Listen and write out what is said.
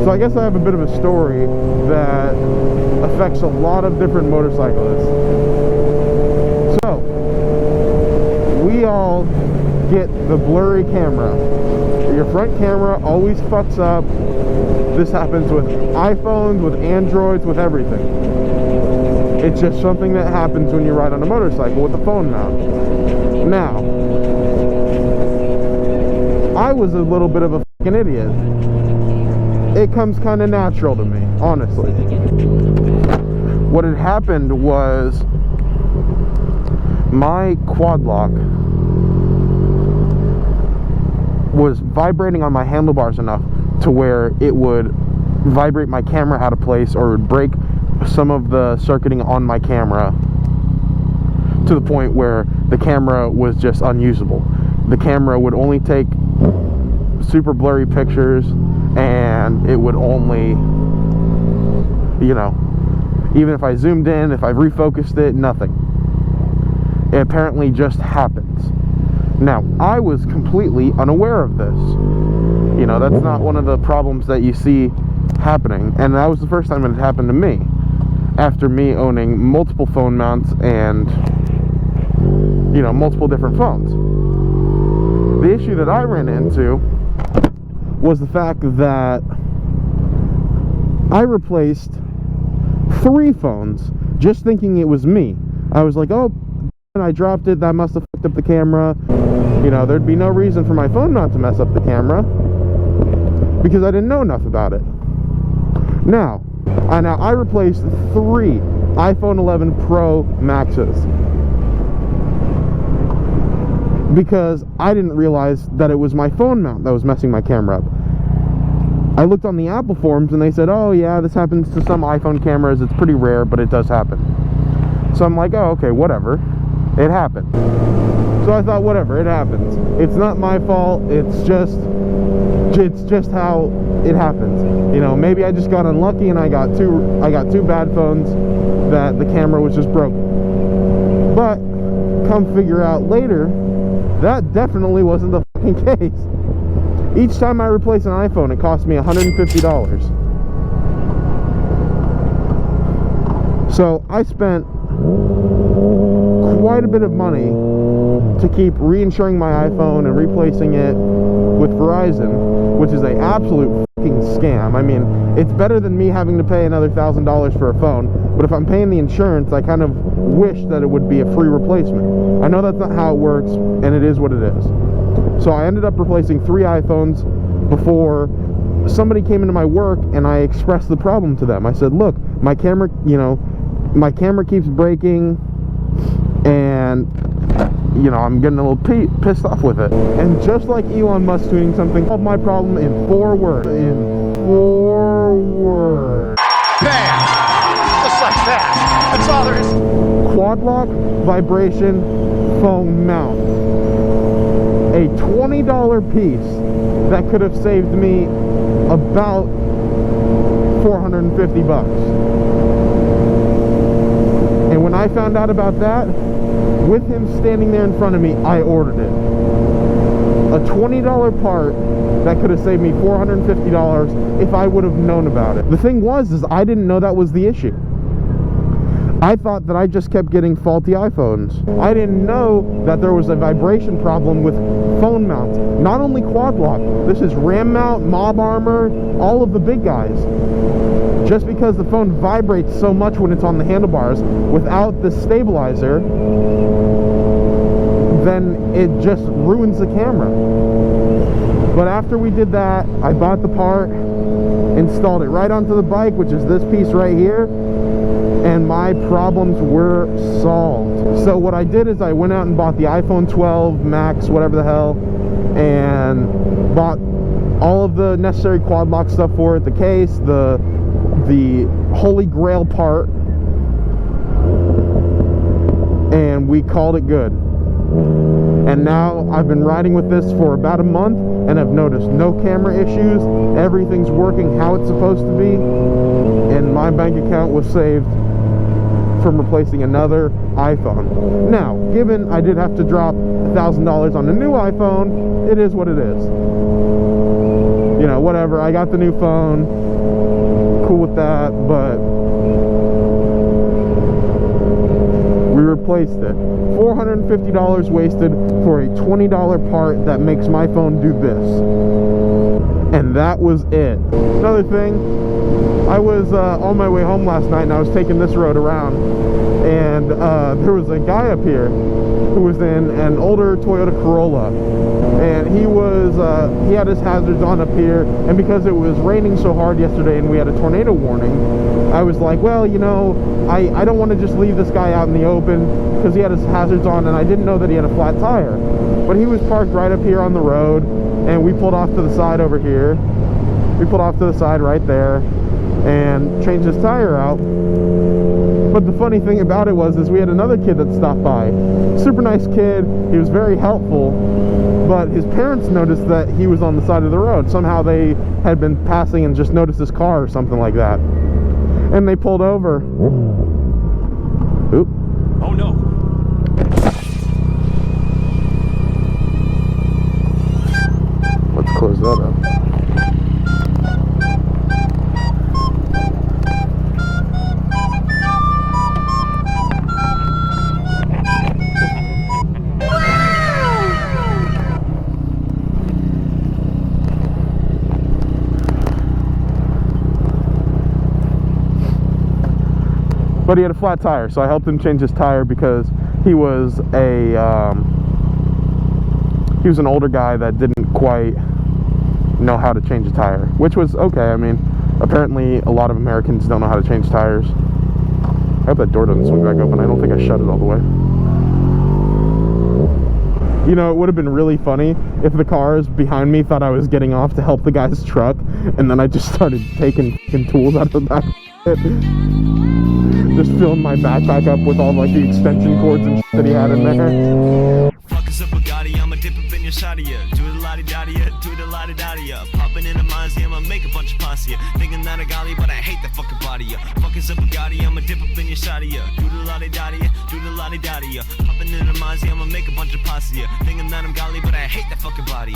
So I guess I have a bit of a story that affects a lot of different motorcyclists. So, we all get the blurry camera. Your front camera always fucks up. This happens with iPhones, with Androids, with everything. It's just something that happens when you ride on a motorcycle with a phone mount. Now, I was a little bit of a fucking idiot. It comes kind of natural to me, honestly. What had happened was my quad lock was vibrating on my handlebars enough to where it would vibrate my camera out of place, or would break some of the circuiting on my camera to the point where the camera was just unusable. The camera would only take super blurry pictures, and it would only, you know, even if I zoomed in, if I refocused it, nothing. It apparently just happens. Now, I was completely unaware of this. You know, that's not one of the problems that you see happening, and that was the first time it had happened to me, after me owning multiple phone mounts and, you know, multiple different phones. The issue that I ran into was the fact that I replaced 3 phones just thinking it was me. I was like, oh, I dropped it, that must have fucked up the camera. You know, there'd be no reason for my phone not to mess up the camera, because I didn't know enough about it. Now I replaced 3 iPhone 11 Pro Maxes because I didn't realize that it was my phone mount that was messing my camera up. I looked on the Apple forums and they said, oh yeah, this happens to some iPhone cameras, it's pretty rare, but it does happen. So I'm like, oh, okay, whatever, it happened. So I thought, whatever, it happens. It's not my fault, it's just how it happens. You know, maybe I just got unlucky and I got two bad phones that the camera was just broken. But come figure out later, that definitely wasn't the fucking case. Each time I replace an iPhone, it cost me $150. So I spent quite a bit of money to keep reinsuring my iPhone and replacing it with Verizon, which is an absolute fucking scam. I mean, it's better than me having to pay another $1,000 for a phone, but if I'm paying the insurance, I kind of wish that it would be a free replacement. I know that's not how it works, and it is what it is. So I ended up replacing 3 iPhones before somebody came into my work, and I expressed the problem to them. I said, look, my camera, you know, my camera keeps breaking, and you know, I'm getting a little pissed off with it. And just like Elon Musk tweeting something, solved my problem in 4 words. In 4 words. Bam! Just like that. That's all there is. Quad lock, vibration, phone mount. A $20 piece that could have saved me about $450. And when I found out about that, with him standing there in front of me, I ordered it. A $20 part that could have saved me $450 if I would have known about it. The thing was, is I didn't know that was the issue. I thought that I just kept getting faulty iPhones. I didn't know that there was a vibration problem with phone mounts. Not only quad lock, this is RAM mount, mob armor, all of the big guys. Just because the phone vibrates so much when it's on the handlebars without the stabilizer, then it just ruins the camera. But after we did that, I bought the part, installed it right onto the bike, which is this piece right here, and my problems were solved. So what I did is I went out and bought the iPhone 12 Max, whatever the hell, and bought all of the necessary quad lock stuff for it, the case, the holy grail part, and we called it good. And now I've been riding with this for about a month, and I've noticed no camera issues. Everything's working how it's supposed to be, and my bank account was saved from replacing another iPhone. Now, given I did have to drop $1,000 on a new iPhone, it is what it is. you know, whatever. I got the new phone, cool with that, but we replaced it. $450 wasted for a $20 part that makes my phone do this. And that was it. Another thing, I was on my way home last night and I was taking this road around, and there was a guy up here who was in an older Toyota Corolla, and he had his hazards on up here, and because it was raining so hard yesterday and we had a tornado warning, I was like, well, you know, I don't want to just leave this guy out in the open because he had his hazards on, and I didn't know that he had a flat tire. But he was parked right up here on the road, and we pulled off to the side over here. We pulled off to the side right there and changed his tire out. But the funny thing about it was we had another kid that stopped by. Super nice kid. He was very helpful, but his parents noticed that he was on the side of the road. Somehow they had been passing and just noticed his car or something like that. And they pulled over. Oop. Oh no. Let's close that up. But he had a flat tire, so I helped him change his tire because he was an older guy that didn't quite know how to change a tire, which was okay. I mean, apparently a lot of Americans don't know how to change tires. I hope that door doesn't swing back open. I don't think I shut it all the way. You know, it would have been really funny if the cars behind me thought I was getting off to help the guy's truck, and then I just started taking tools out of the back of it. Just filling my backpack up with all like the extension cords and shit that he had in there. Fuckers up Bugatti, I'ma dip up in your shot of ya. Do the lottie-dottie, do the lottie-dottie. Popping in a Mozzie, I'ma make a bunch of posse. Thinking that I golly, but I hate that fucking body. Fuckers up Bugatti, I'ma dip up in your shot of ya. Do the lottie-dottie, do the lottie-dottie. Popping in a Mozzie, I'ma make a bunch of posse. Thinking that I'm golly, but I hate that fucking body.